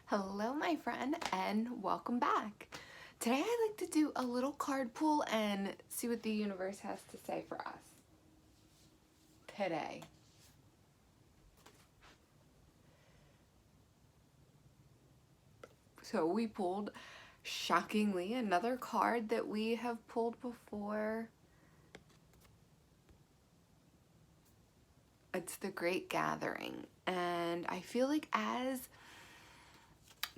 Hello, my friend, and welcome back. Today I'd like to do a little card pull and see what the universe has to say for us today. So we pulled, shockingly, another card that we have pulled before. It's the Great Gathering, and I feel like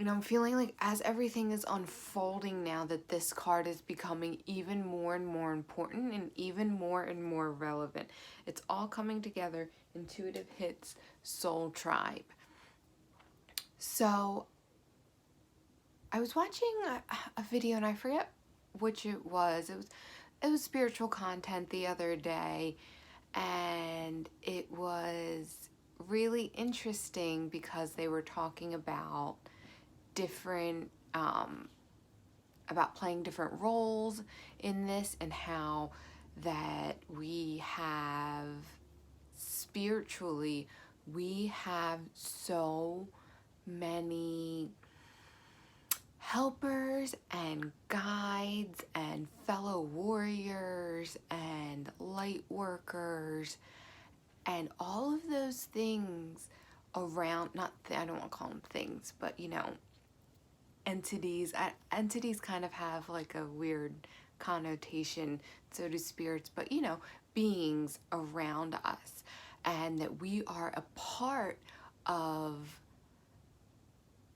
I'm feeling like as everything is unfolding now that this card is becoming even more and more important and even more relevant. It's all coming together. Intuitive hits, Soul Tribe. So I was watching a video and I forget which it was. It was spiritual content the other day, and it was really interesting because they were talking about different about playing different roles in this, and how that we have spiritually, we have so many helpers and guides and fellow warriors and light workers and all of those things around, not I don't want to call them things, but entities. Entities kind of have like a weird connotation, so do spirits, but beings around us, and that we are a part of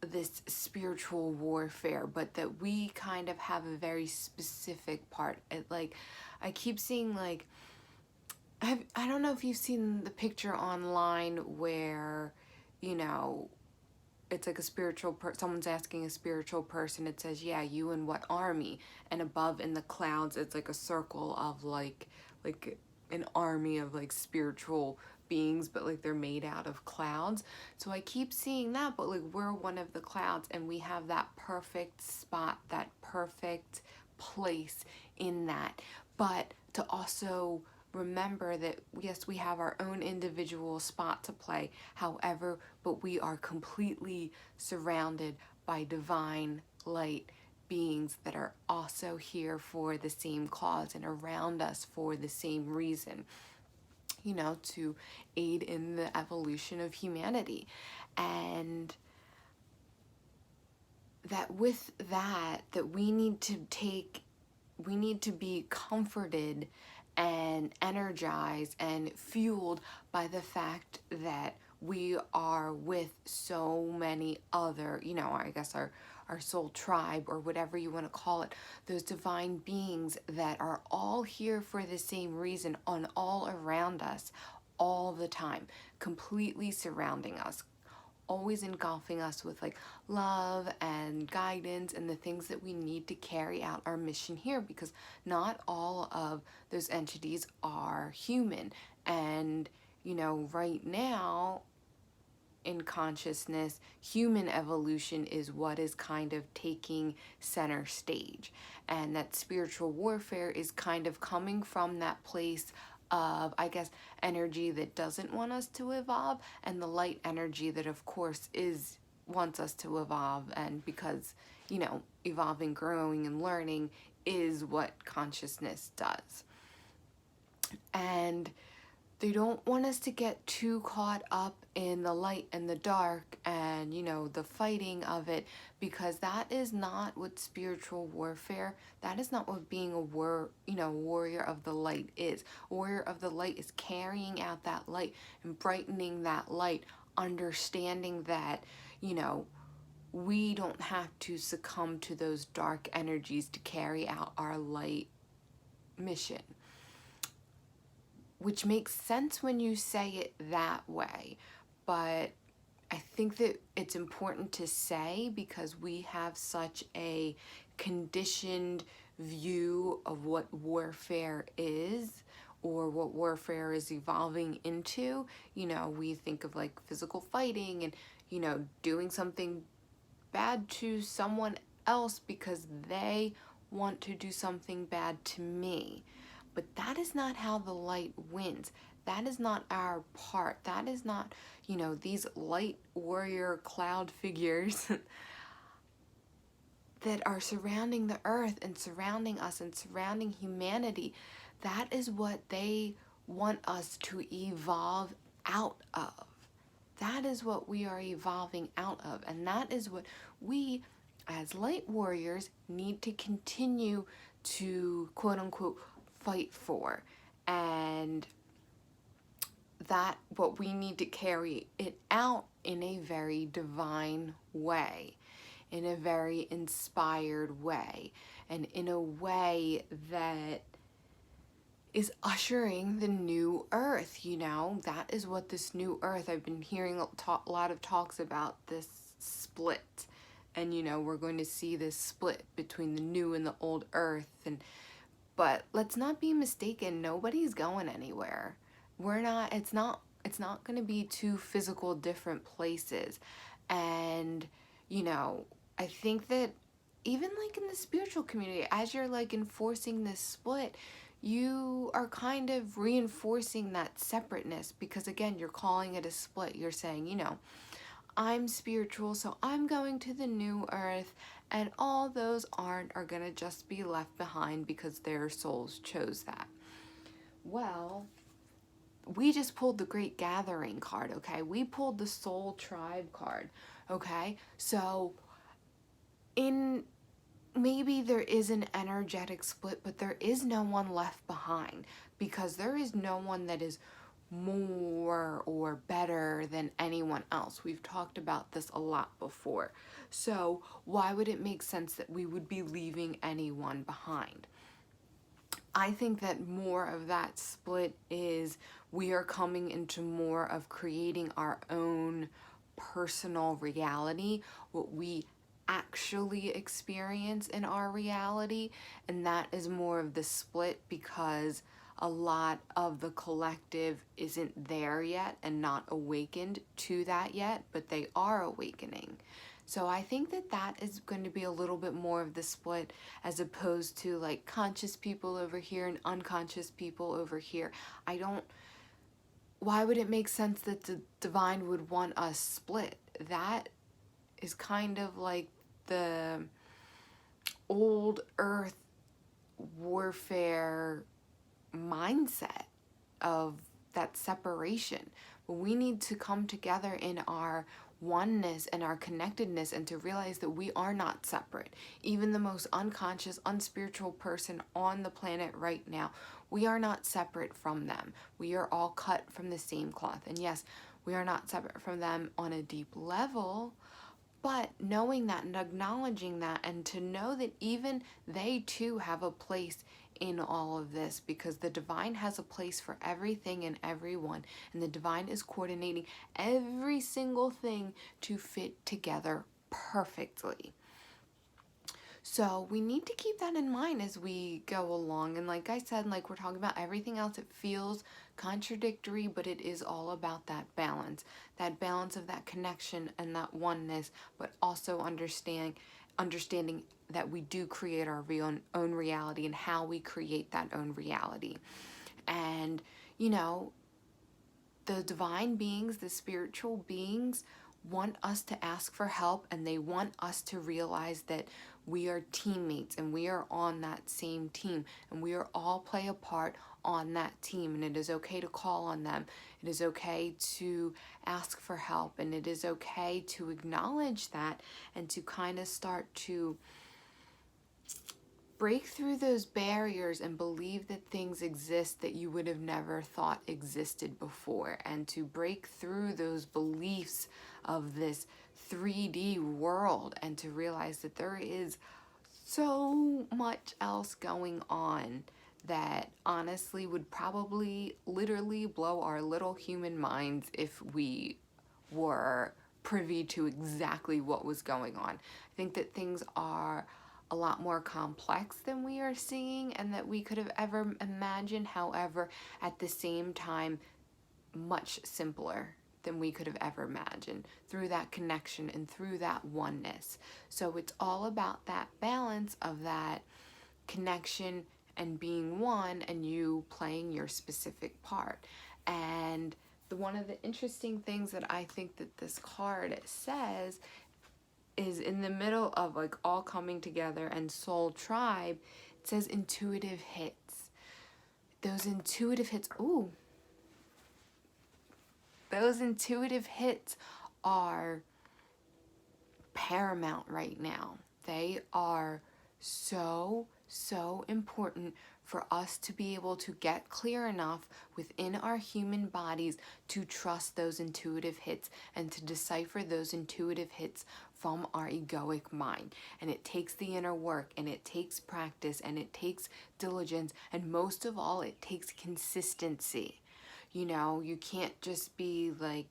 this spiritual warfare, but that we kind of have a very specific part. Like, I keep seeing, like, I don't know if you've seen the picture online where, it's like a someone's asking a spiritual person, it says, yeah, you in what army? And above in the clouds, it's like a circle of like an army of like spiritual beings, but like they're made out of clouds. So I keep seeing that, but like we're one of the clouds, and we have that perfect spot, that perfect place in that. But to also remember that yes, we have our own individual spot to play, however, but we are completely surrounded by divine light beings that are also here for the same cause and around us for the same reason, to aid in the evolution of humanity. And that with that we need to be comforted and energized and fueled by the fact that we are with so many other, I guess our soul tribe, or whatever you want to call it, those divine beings that are all here for the same reason, on all around us all the time, completely surrounding us, always engulfing us with like love and guidance and the things that we need to carry out our mission here, because not all of those entities are human. And right now in consciousness, human evolution is what is kind of taking center stage, and that spiritual warfare is kind of coming from that place of, I guess, energy that doesn't want us to evolve, and the light energy that of course wants us to evolve. And because evolving, growing, and learning is what consciousness does. And they don't want us to get too caught up in the light and the dark and, the fighting of it, because that is not what spiritual warfare, that is not what being a warrior of the light is. A warrior of the light is carrying out that light and brightening that light, understanding that, we don't have to succumb to those dark energies to carry out our light mission. Which makes sense when you say it that way, but I think that it's important to say, because we have such a conditioned view of what warfare is, or what warfare is evolving into. We think of like physical fighting and, doing something bad to someone else because they want to do something bad to me. But that is not how the light wins. That is not our part. That is not, these light warrior cloud figures that are surrounding the earth and surrounding us and surrounding humanity. That is what they want us to evolve out of. That is what we are evolving out of. And that is what we, as light warriors, need to continue to, quote unquote, fight for. And that what we need to carry it out in a very divine way, in a very inspired way, and in a way that is ushering the new earth. That is what this new earth, I've been hearing a lot of talks about this split, and we're going to see this split between the new and the old earth. But let's not be mistaken, nobody's going anywhere. It's not going to be two physical different places. And I think that even like in the spiritual community, as you're like enforcing this split, you are kind of reinforcing that separateness, because again, you're calling it a split. You're saying, I'm spiritual, so I'm going to the new earth, and all those are going to just be left behind because their souls chose that. Well, we just pulled the Great Gathering card, okay? We pulled the Soul Tribe card, okay? So maybe there is an energetic split, but there is no one left behind, because there is no one that is more or better than anyone else. We've talked about this a lot before. So why would it make sense that we would be leaving anyone behind? I think that more of that split is we are coming into more of creating our own personal reality, what we actually experience in our reality. And that is more of the split, because a lot of the collective isn't there yet and not awakened to that yet, but they are awakening. So I think that is going to be a little bit more of the split, as opposed to like conscious people over here and unconscious people over here. Why would it make sense that the divine would want us split? That is kind of like the old earth warfare mindset of that separation. But we need to come together in our oneness and our connectedness, and to realize that we are not separate. Even the most unconscious, unspiritual person on the planet right now, we are not separate from them. We are all cut from the same cloth. And yes, we are not separate from them on a deep level, but knowing that and acknowledging that, and to know that even they too have a place in all of this, because the divine has a place for everything and everyone, and the divine is coordinating every single thing to fit together perfectly. So we need to keep that in mind as we go along. And like I said, like we're talking about everything else, it feels contradictory, but it is all about that balance of that connection and that oneness, but also understanding that we do create our own reality, and how we create that own reality. And the divine beings, the spiritual beings, want us to ask for help, and they want us to realize that we are teammates and we are on that same team, and we are all play a part on that team. And it is okay to call on them. It is okay to ask for help, and it is okay to acknowledge that, and to kind of start to break through those barriers and believe that things exist that you would have never thought existed before, and to break through those beliefs of this 3D world, and to realize that there is so much else going on that honestly would probably literally blow our little human minds if we were privy to exactly what was going on. I think that things are a lot more complex than we are seeing, and that we could have ever imagined. However, at the same time, much simpler than we could have ever imagined, through that connection and through that oneness. So it's all about that balance of that connection and being one, and you playing your specific part. And one of the interesting things that I think that this card says is, in the middle of like all coming together and soul tribe, it says intuitive hits. Those intuitive hits, those intuitive hits are paramount right now. They are so important for us to be able to get clear enough within our human bodies to trust those intuitive hits and to decipher those intuitive hits from our egoic mind. And it takes the inner work, and it takes practice, and it takes diligence, and most of all, it takes consistency. You know, you can't just be like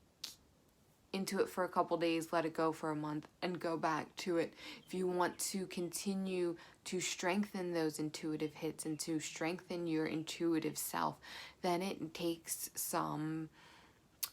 into it for a couple days, let it go for a month, and go back to it. If you want to continue to strengthen those intuitive hits and to strengthen your intuitive self, then it takes some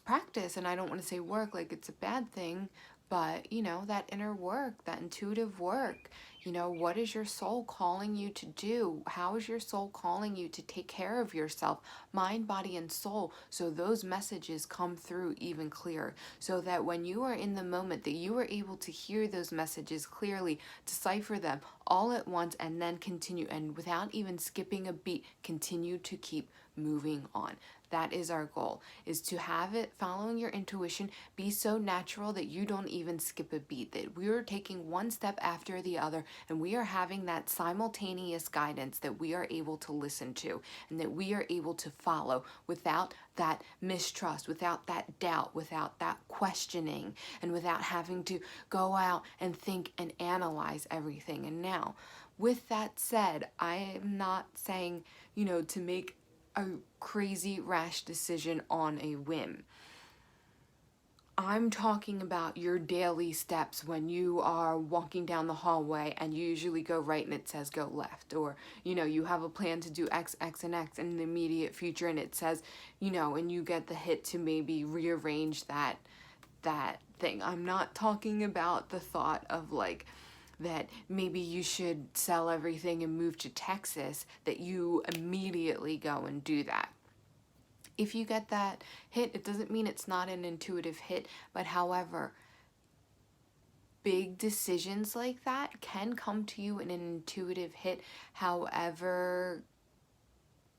practice. And I don't want to say work like it's a bad thing, but you know, that inner work, that intuitive work. You know, what is your soul calling you to do? How is your soul calling you to take care of yourself, mind, body, and soul, so those messages come through even clearer, so that when you are in the moment, that you are able to hear those messages clearly, decipher them all at once, and then continue, and without even skipping a beat, continue to keep moving on. That is our goal, is to have it, following your intuition, be so natural that you don't even skip a beat, that we are taking one step after the other, and we are having that simultaneous guidance that we are able to listen to, and that we are able to follow without that mistrust, without that doubt, without that questioning, and without having to go out and think and analyze everything. And now, with that said, I am not saying, you know, to make a crazy rash decision on a whim. I'm talking about your daily steps when you are walking down the hallway and you usually go right and it says go left, or you know, you have a plan to do X, X, and X in the immediate future and it says, you know, and you get the hit to maybe rearrange that thing. I'm not talking about the thought of like that maybe you should sell everything and move to Texas, that you immediately go and do that. If you get that hit, it doesn't mean it's not an intuitive hit, but however, big decisions like that can come to you in an intuitive hit. However,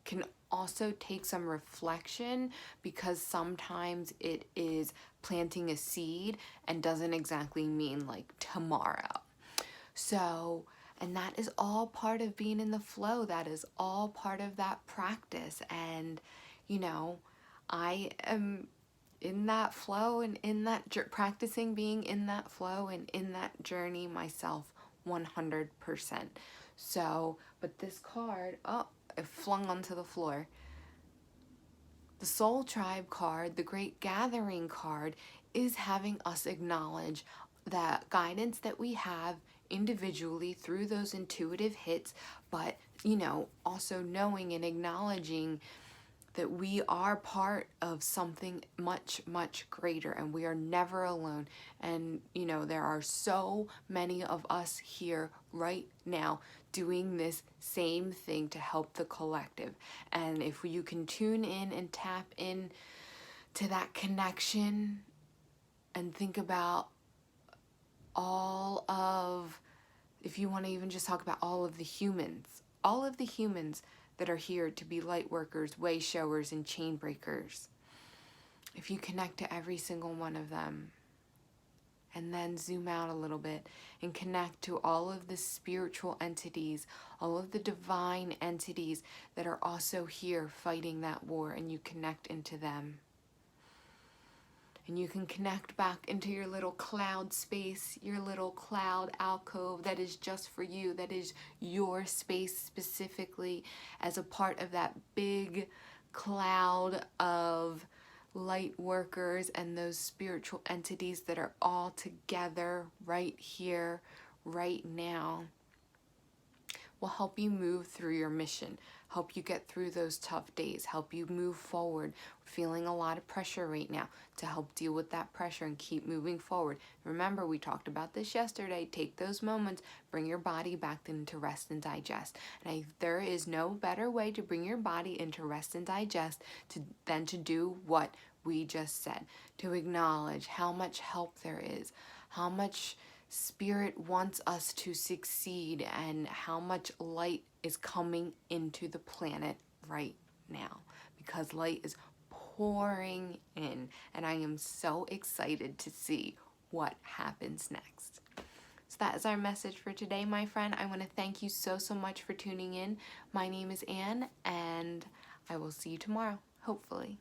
can also take some reflection, because sometimes it is planting a seed and doesn't exactly mean like tomorrow. So, and that is all part of being in the flow. That is all part of that practice. And, you know, I am in that flow and in that practicing being in that flow and in that journey myself 100%. So, but this card, it flung onto the floor. The Soul Tribe card, the Great Gathering card, is having us acknowledge that guidance that we have individually through those intuitive hits, but, you know, also knowing and acknowledging that we are part of something much, much greater, and we are never alone. And, you know, there are so many of us here right now doing this same thing to help the collective. And if you can tune in and tap in to that connection and think about all of, if you want to even just talk about all of the humans that are here to be light workers, way showers, and chain breakers. If you connect to every single one of them, and then zoom out a little bit and connect to all of the spiritual entities, all of the divine entities that are also here fighting that war, and you connect into them. And you can connect back into your little cloud space, your little cloud alcove that is just for you, that is your space specifically, as a part of that big cloud of light workers and those spiritual entities that are all together right here, right now, will help you move through your mission, help you get through those tough days, help you move forward. We're feeling a lot of pressure right now, to help deal with that pressure and keep moving forward. Remember, we talked about this yesterday. Take those moments, bring your body back into rest and digest. And there is no better way to bring your body into rest and digest than to do what we just said, to acknowledge how much help there is, how much Spirit wants us to succeed, and how much light is coming into the planet right now, because light is pouring in, and I am so excited to see what happens next. So that is our message for today, my friend. I want to thank you so much for tuning in. My name is Anne, and I will see you tomorrow, hopefully.